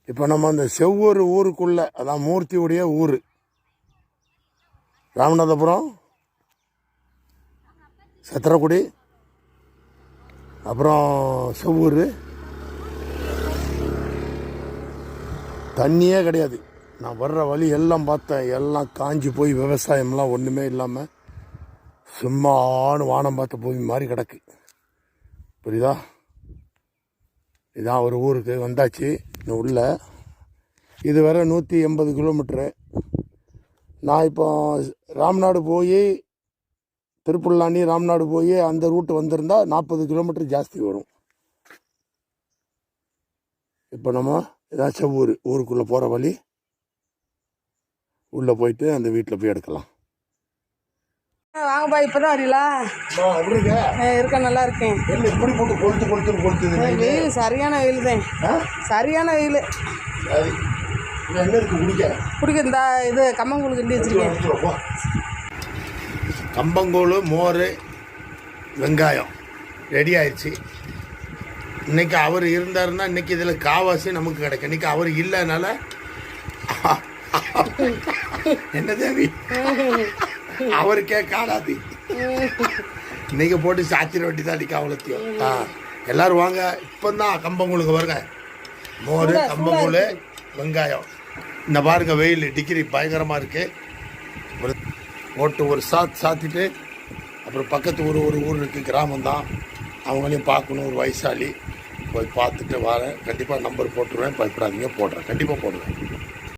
இப்போ நம்ம அந்த செவ்வூர் ஊருக்குள்ளே, அதான் மூர்த்தியுடைய ஊர் ராமநாதபுரம், சத்திரக்குடி, அப்புறம் செவ்வூர். தண்ணியே கிடையாது. நான் வர்ற வழி எல்லாம் பார்த்தேன், எல்லாம் காஞ்சி போய் விவசாயம்லாம் ஒன்றுமே இல்லாமல் சும்மானு வானம் பார்த்த பூமி மாதிரி கிடக்கு. புரியுதா? இதான் ஒரு ஊருக்கு வந்தாச்சு. உள்ள இது வர 180 கிலோமீட்ரு. நான் இப்போ ராம்நாடு போய் திருப்புல்லானி ராம்நாடு போய் அந்த ரூட்டு வந்திருந்தால் 40 கிலோமீட்டர் ஜாஸ்தி வரும். இப்போ நம்ம ஏதாச்சும் ஊருக்குள்ளே போகிற வழி உள்ளே போயிட்டு அந்த வீட்டில் போய் எடுக்கலாம். வாங்கப்பா, இப்போதான் வரீங்களா? இருக்கேன், நல்லா இருக்கேன். இப்படி போட்டு கொளுத்து வெயில் சரியான வெயில் தான், சரியான வெயில். குடிக்க இந்த இது கம்பங்கூழ் கிண்டி வச்சுருக்கேன். கம்பங்கூழ், மோர், வெங்காயம் ரெடி ஆயிடுச்சு. இன்றைக்கி அவர் இருந்தாருன்னா இன்றைக்கி இதில் காவாசி நமக்கு கிடைக்கும். இன்றைக்கி அவர் இல்லைனால என்ன தேவி அவருக்கே காணாது. இன்னைக்கு போட்டு சாத்திர வட்டி தான் அடிக்க அவ்வளோத்தையும். எல்லோரும் வாங்க. இப்போ தான் கம்பங்கூழுக்கு வருங்க. மோர், கம்பங்கூழ், வெங்காயம். இந்த பாருங்க, வெயில் டிகிரி பயங்கரமாக இருக்குது. போட்டு ஒரு சாத்திட்டு அப்புறம் பக்கத்து ஒரு ஊர் இருக்குது, கிராமம்தான். அவங்களையும் பார்க்கணும். ஒரு வயசாளி போய் பார்த்துட்டு வரேன். கண்டிப்பாக நம்பர் போட்டுருவேன், பயப்படாதீங்க. போடுறேன், கண்டிப்பாக போடுவேன்.